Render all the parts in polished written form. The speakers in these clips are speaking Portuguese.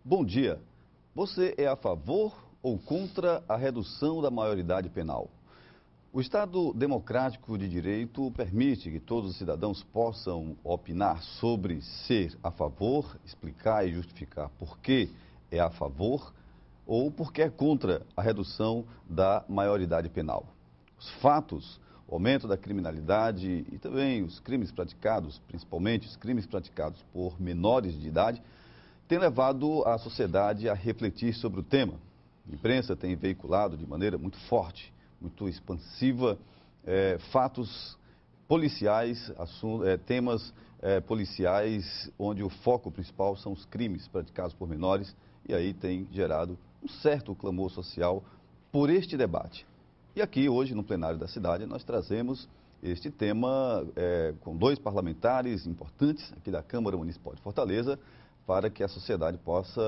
Bom dia. Você é a favor ou contra a redução da maioridade penal? O Estado democrático de direito permite que todos os cidadãos possam opinar sobre ser a favor, explicar e justificar por que é a favor ou porque é contra a redução da maioridade penal. Os fatos, o aumento da criminalidade e também os crimes praticados, principalmente os crimes praticados por menores de idade, tem levado a sociedade a refletir sobre o tema. A imprensa tem veiculado de maneira muito forte, muito expansiva, fatos policiais, temas policiais, onde o foco principal são os crimes praticados por menores, e aí tem gerado um certo clamor social por este debate. E aqui, hoje, no plenário da cidade, nós trazemos este tema com dois parlamentares importantes aqui da Câmara Municipal de Fortaleza, para que a sociedade possa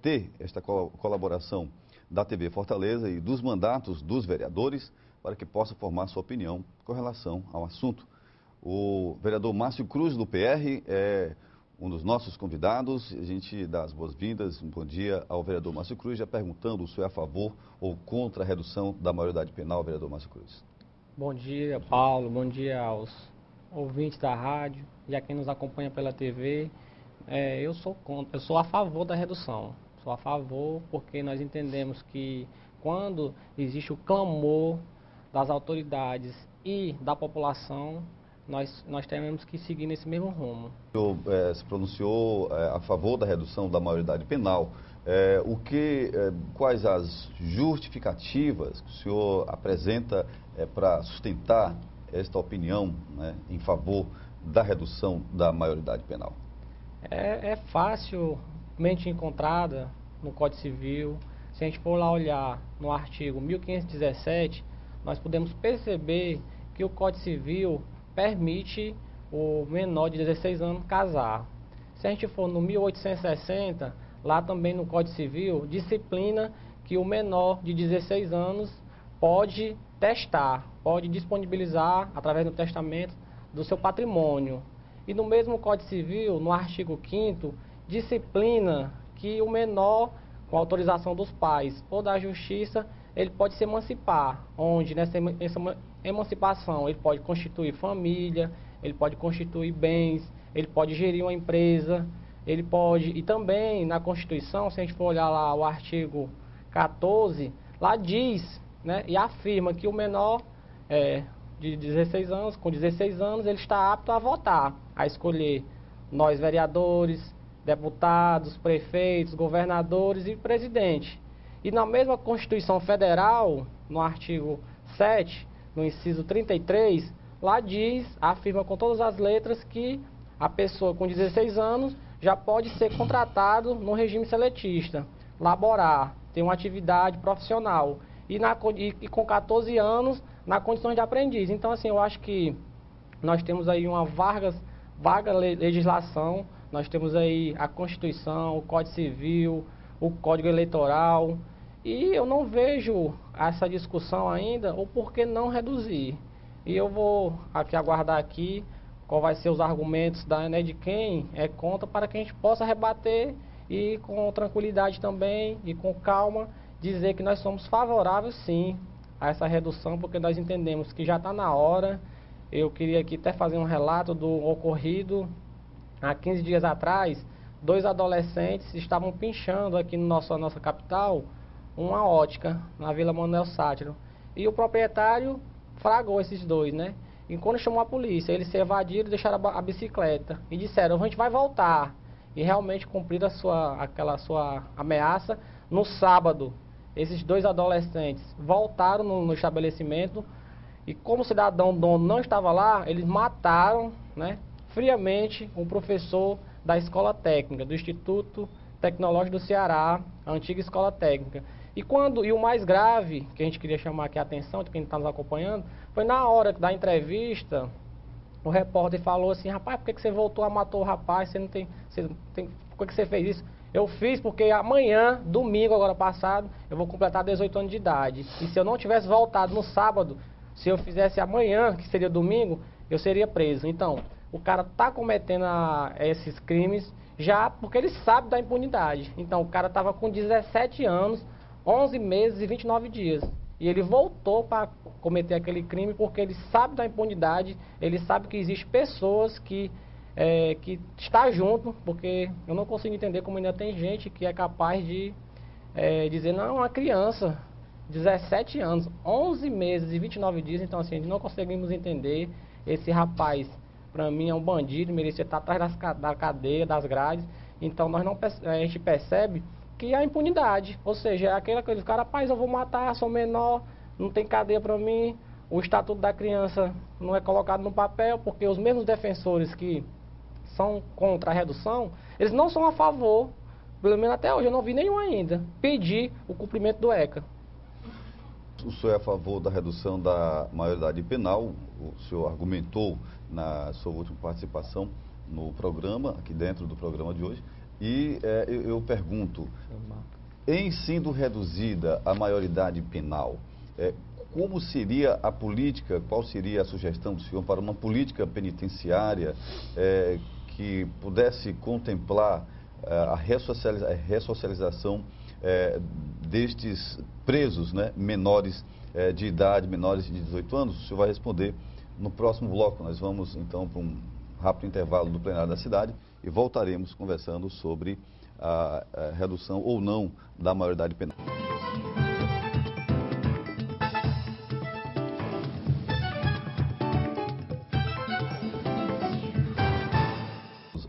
ter esta colaboração da TV Fortaleza e dos mandatos dos vereadores, para que possa formar sua opinião com relação ao assunto. O vereador Márcio Cruz, do PR, é um dos nossos convidados. A gente dá as boas-vindas, um bom dia ao vereador Márcio Cruz, já perguntando se é a favor ou contra a redução da maioridade penal, vereador Márcio Cruz. Bom dia, Paulo, bom dia aos ouvintes da rádio e a quem nos acompanha pela TV. Eu sou a favor da redução. Sou a favor porque nós entendemos que quando existe o clamor das autoridades e da população, nós temos que seguir nesse mesmo rumo. O senhor se pronunciou a favor da redução da maioridade penal. Quais as justificativas que o senhor apresenta para sustentar esta opinião, né, em favor da redução da maioridade penal? É facilmente encontrada no Código Civil. Se a gente for lá olhar no artigo 1517, nós podemos perceber que o Código Civil permite o menor de 16 anos casar. Se a gente for no 1860, lá também no Código Civil, disciplina que o menor de 16 anos pode testar, pode disponibilizar, através do testamento, do seu patrimônio. E no mesmo Código Civil, no artigo 5º, disciplina que o menor, com autorização dos pais ou da justiça, ele pode se emancipar, onde nessa emancipação ele pode constituir família, ele pode constituir bens, ele pode gerir uma empresa, ele pode... E também na Constituição, se a gente for olhar lá o artigo 14, lá diz, né, e afirma que o menor de 16 anos, com 16 anos, ele está apto a votar, a escolher nós vereadores, deputados, prefeitos, governadores e presidente. E na mesma Constituição Federal, no artigo 7, no inciso 33, lá diz, afirma com todas as letras que a pessoa com 16 anos já pode ser contratado no regime seletista, laborar, ter uma atividade profissional e com 14 anos na condição de aprendiz. Então, assim, eu acho que nós temos aí uma vaga legislação, nós temos aí a Constituição, o Código Civil, o Código Eleitoral, e eu não vejo essa discussão ainda, o porquê não reduzir. E eu vou aguardar aqui qual vai ser os argumentos de quem é contra, para que a gente possa rebater e com tranquilidade também e com calma dizer que nós somos favoráveis sim a essa redução, porque nós entendemos que já está na hora. Eu queria aqui até fazer um relato do ocorrido há 15 dias atrás. 2 adolescentes estavam pinchando aqui na nossa capital uma ótica na Vila Manuel Sátiro. E o proprietário fragou esses dois, né? E quando chamou a polícia, eles se evadiram e deixaram a bicicleta. E disseram, a gente vai voltar. E realmente cumpriram aquela sua ameaça. No sábado, esses 2 adolescentes voltaram no estabelecimento. E como o cidadão dono não estava lá, eles mataram, né, friamente um professor da escola técnica, do Instituto Tecnológico do Ceará, a antiga escola técnica. E o mais grave, que a gente queria chamar aqui a atenção de quem está nos acompanhando, foi na hora da entrevista, o repórter falou assim, rapaz, por que você voltou a matar o rapaz? Por que você fez isso? Eu fiz porque amanhã, domingo agora passado, eu vou completar 18 anos de idade. E se eu não tivesse voltado no sábado, Se eu fizesse amanhã, que seria domingo, eu seria preso. Então, o cara está cometendo esses crimes já porque ele sabe da impunidade. Então, o cara estava com 17 anos, 11 meses e 29 dias. E ele voltou para cometer aquele crime porque ele sabe da impunidade, ele sabe que existem pessoas que está junto, porque eu não consigo entender como ainda tem gente que é capaz de dizer, não, uma criança, 17 anos, 11 meses e 29 dias, então assim, não conseguimos entender. Esse rapaz, para mim, é um bandido, merecia estar atrás da cadeia, das grades. Então a gente percebe que a impunidade, ou seja, é aquela coisa, cara, rapaz, eu vou matar, sou menor, não tem cadeia para mim, o estatuto da criança não é colocado no papel, porque os mesmos defensores que são contra a redução, eles não são a favor, pelo menos até hoje, eu não vi nenhum ainda, pedir o cumprimento do ECA. O senhor é a favor da redução da maioridade penal, o senhor argumentou na sua última participação no programa, aqui dentro do programa de hoje, e eu pergunto, em sendo reduzida a maioridade penal, como seria a política, qual seria a sugestão do senhor para uma política penitenciária que pudesse contemplar a ressocialização destes presos, né, menores de idade, menores de 18 anos? O senhor vai responder no próximo bloco. Nós vamos então para um rápido intervalo do plenário da cidade e voltaremos conversando sobre a redução ou não da maioridade penal.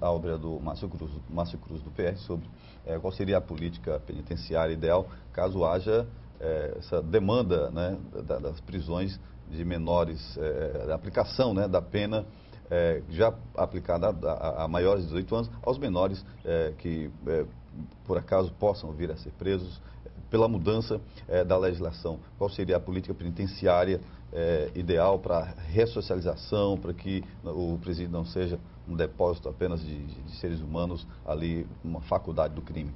Ao vereador Márcio Cruz do PR sobre qual seria a política penitenciária ideal caso haja essa demanda, né, das prisões de menores, a aplicação, né, da pena já aplicada a maiores de 18 anos, aos menores que por acaso possam vir a ser presos pela mudança da legislação. Qual seria a política penitenciária ideal para ressocialização, para que o presídio não seja um depósito apenas de seres humanos, ali uma faculdade do crime?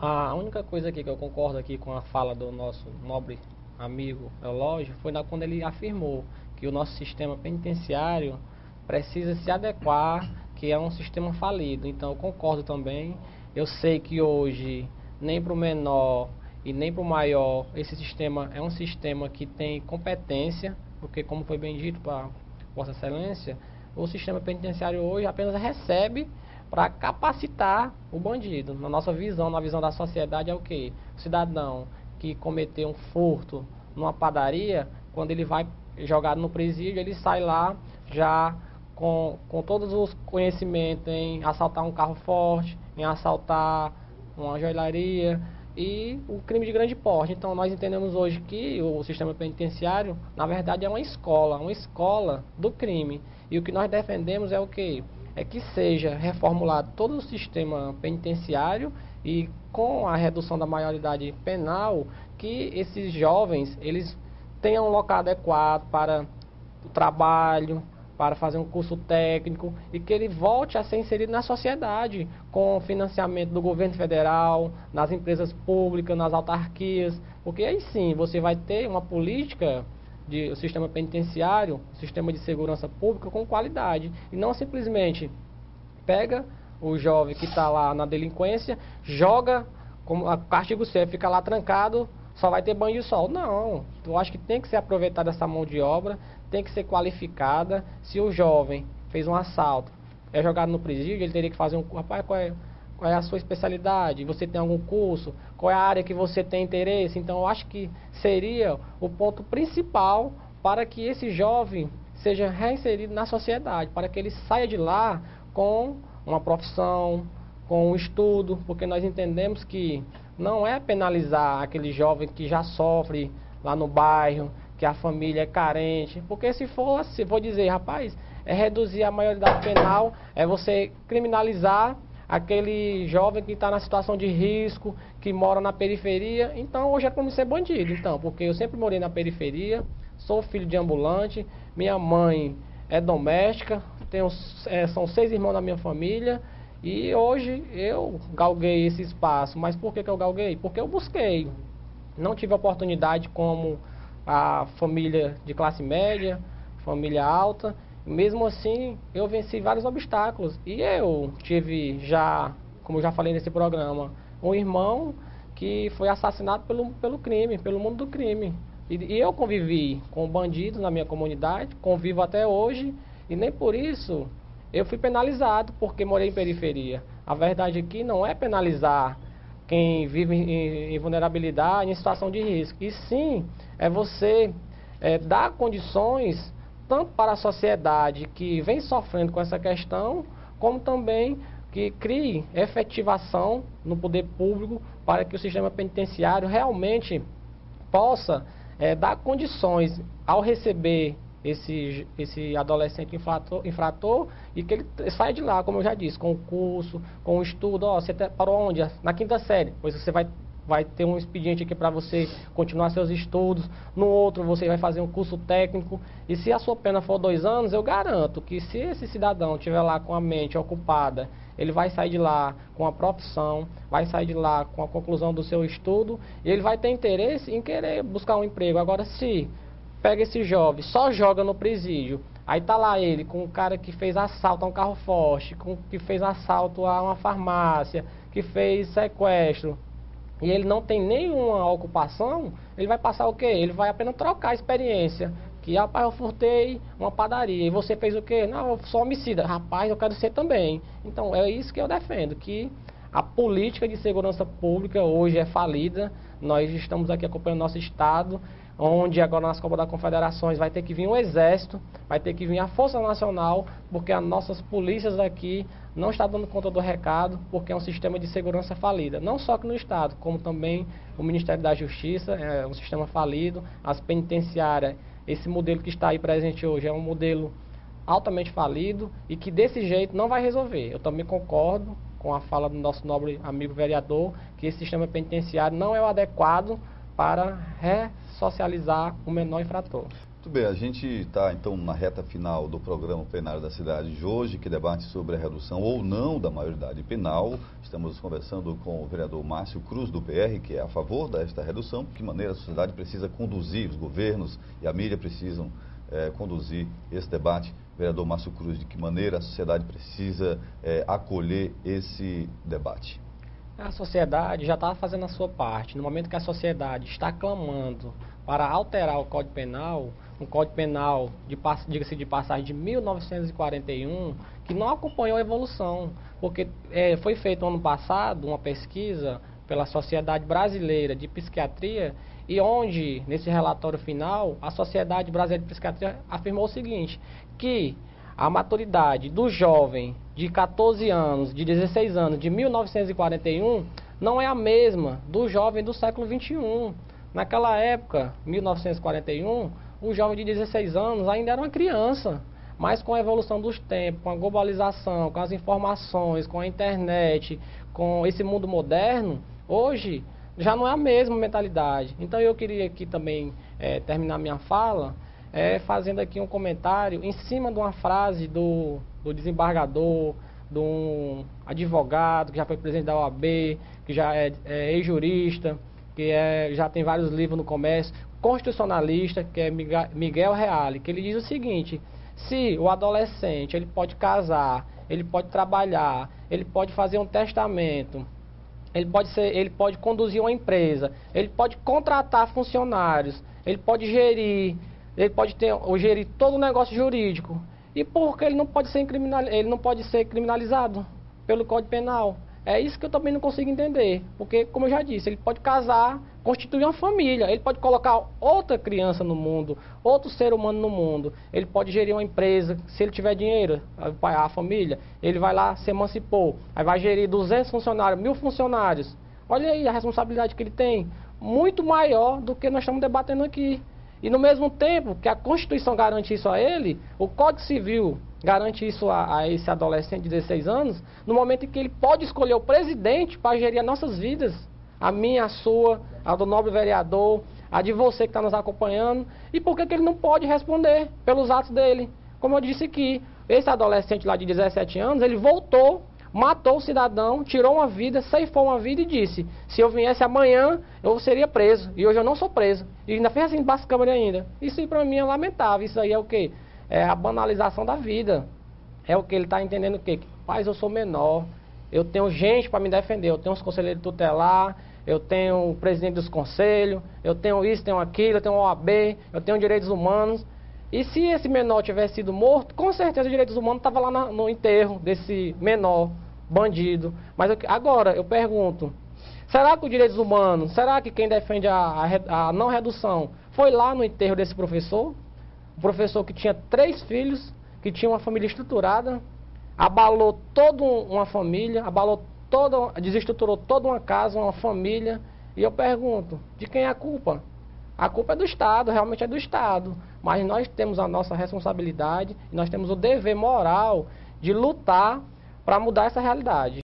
A única coisa aqui que eu concordo aqui com a fala do nosso nobre amigo Eulógio foi quando ele afirmou que o nosso sistema penitenciário precisa se adequar, que é um sistema falido. Então eu concordo também. Eu sei que hoje nem para o menor e nem para o maior esse sistema é um sistema que tem competência, porque como foi bem dito para Vossa Excelência, o sistema penitenciário hoje apenas recebe para capacitar o bandido. Na nossa visão, na visão da sociedade, é o quê? O cidadão que cometeu um furto numa padaria, quando ele vai jogado no presídio, ele sai lá já com todos os conhecimentos em assaltar um carro forte, em assaltar uma joalharia e o crime de grande porte. Então nós entendemos hoje que o sistema penitenciário, na verdade, é uma escola do crime. E o que nós defendemos é o quê? É que seja reformulado todo o sistema penitenciário e com a redução da maioridade penal, que esses jovens, eles tenham um local adequado para o trabalho, para fazer um curso técnico e que ele volte a ser inserido na sociedade com financiamento do governo federal, nas empresas públicas, nas autarquias, porque aí sim você vai ter uma política de sistema penitenciário, sistema de segurança pública com qualidade e não simplesmente pega o jovem que está lá na delinquência, joga como castigo certo, fica lá trancado, só vai ter banho de sol. Não, eu acho que tem que ser aproveitada essa mão de obra, tem que ser qualificada. Se o jovem fez um assalto, é jogado no presídio, ele teria que fazer um... Rapaz, qual é a sua especialidade? Você tem algum curso? Qual é a área que você tem interesse? Então, eu acho que seria o ponto principal para que esse jovem seja reinserido na sociedade, para que ele saia de lá com uma profissão, com um estudo, porque nós entendemos que não é penalizar aquele jovem que já sofre lá no bairro, que a família é carente, porque se for dizer, rapaz, é reduzir a maioridade penal, é você criminalizar aquele jovem que está na situação de risco, que mora na periferia, então hoje é como ser bandido, então, porque eu sempre morei na periferia, sou filho de ambulante, minha mãe é doméstica, são 6 irmãos na minha família, e hoje eu galguei esse espaço. Mas por que eu galguei? Porque eu busquei. Não tive oportunidade como a família de classe média, família alta. Mesmo assim, eu venci vários obstáculos. E eu tive já, como eu já falei nesse programa, um irmão que foi assassinado pelo crime, pelo mundo do crime. E eu convivi com bandidos na minha comunidade, convivo até hoje, e nem por isso eu fui penalizado porque morei em periferia. A verdade aqui não é penalizar quem vive em vulnerabilidade, em situação de risco. E sim, é você dar condições tanto para a sociedade que vem sofrendo com essa questão, como também que crie efetivação no poder público para que o sistema penitenciário realmente possa dar condições ao receber esse adolescente infrator e que ele saia de lá, como eu já disse, com o curso, com o estudo. Ó, você parou onde? Na 5ª série. Pois você vai ter um expediente aqui para você continuar seus estudos. No outro você vai fazer um curso técnico. E se a sua pena for 2 anos, eu garanto que se esse cidadão estiver lá com a mente ocupada, ele vai sair de lá com a profissão, vai sair de lá com a conclusão do seu estudo e ele vai ter interesse em querer buscar um emprego. Agora, se pega esse jovem, só joga no presídio, aí tá lá ele com um cara que fez assalto a um carro forte, que fez assalto a uma farmácia, que fez sequestro, e ele não tem nenhuma ocupação, ele vai passar o quê? Ele vai apenas trocar a experiência. Que, rapaz, eu furtei uma padaria. E você fez o quê? Não, eu sou homicida. Rapaz, eu quero ser também. Então, é isso que eu defendo. Que a política de segurança pública hoje é falida. Nós estamos aqui acompanhando nosso estado, onde agora nas Copas das Confederações vai ter que vir o Exército, vai ter que vir a Força Nacional, porque as nossas polícias aqui não estão dando conta do recado, porque é um sistema de segurança falida. Não só aqui no estado, como também o Ministério da Justiça é um sistema falido, as penitenciárias. Esse modelo que está aí presente hoje é um modelo altamente falido e que desse jeito não vai resolver. Eu também concordo com a fala do nosso nobre amigo vereador que esse sistema penitenciário não é o adequado para ressocializar o menor infrator. Muito bem, a gente está então na reta final do programa plenário da cidade de hoje, que debate sobre a redução ou não da maioridade penal. Estamos conversando com o vereador Márcio Cruz, do PR, que é a favor desta redução, de que maneira a sociedade precisa conduzir, os governos e a mídia precisam conduzir esse debate. Vereador Márcio Cruz, de que maneira a sociedade precisa acolher esse debate? A sociedade já está fazendo a sua parte. No momento que a sociedade está clamando para alterar o Código Penal, um Código Penal, diga-se de passagem, de 1941, que não acompanhou a evolução, porque foi feito ano passado uma pesquisa pela Sociedade Brasileira de Psiquiatria, e onde, nesse relatório final, a Sociedade Brasileira de Psiquiatria afirmou o seguinte, que a maturidade do jovem de 14 anos, de 16 anos, de 1941, não é a mesma do jovem do século 21. Naquela época, 1941, o jovem de 16 anos ainda era uma criança, mas com a evolução dos tempos, com a globalização, com as informações, com a internet, com esse mundo moderno, hoje já não é a mesma mentalidade. Então eu queria aqui também terminar minha fala fazendo aqui um comentário em cima de uma frase do desembargador, de um advogado que já foi presidente da OAB, que já é ex-jurista, que já tem vários livros no comércio, constitucionalista, que é Miguel Reale, que ele diz o seguinte: se o adolescente ele pode casar, ele pode trabalhar, ele pode fazer um testamento, ele pode conduzir uma empresa, ele pode contratar funcionários, ele pode gerir todo o negócio jurídico. E por que ele não pode ser criminalizado pelo Código Penal? É isso que eu também não consigo entender. Porque, como eu já disse, ele pode casar, constituir uma família, ele pode colocar outra criança no mundo, outro ser humano no mundo, ele pode gerir uma empresa, se ele tiver dinheiro, a família, ele vai lá, se emancipou, aí vai gerir 200 funcionários, 1000 funcionários. Olha aí a responsabilidade que ele tem, muito maior do que nós estamos debatendo aqui. E no mesmo tempo que a Constituição garante isso a ele, o Código Civil garante isso a esse adolescente de 16 anos, no momento em que ele pode escolher o presidente para gerir as nossas vidas, a minha, a sua, a do nobre vereador, a de você que está nos acompanhando, e por que ele não pode responder pelos atos dele? Como eu disse aqui, esse adolescente lá de 17 anos, ele voltou matou o cidadão, tirou uma vida, ceifou uma vida e disse, se eu viesse amanhã, eu seria preso. E hoje eu não sou preso. E ainda fez assim, debaixo da câmera ainda. Isso para mim é lamentável. Isso aí é o quê? É a banalização da vida. É o que ele está entendendo o quê? Paz, eu sou menor. Eu tenho gente para me defender. Eu tenho os conselheiros tutelar, eu tenho o presidente dos conselhos, eu tenho isso, tenho aquilo, eu tenho OAB, eu tenho direitos humanos. E se esse menor tivesse sido morto, com certeza os direitos humanos estavam lá no enterro desse menor, bandido. Mas agora, eu pergunto, será que os direitos humanos, será que quem defende a não redução foi lá no enterro desse professor? Um professor que tinha 3 filhos, que tinha uma família estruturada, abalou toda uma família, desestruturou toda uma casa, uma família. E eu pergunto, de quem é a culpa? A culpa é do Estado, realmente é do Estado. Mas nós temos a nossa responsabilidade, nós temos o dever moral de lutar para mudar essa realidade.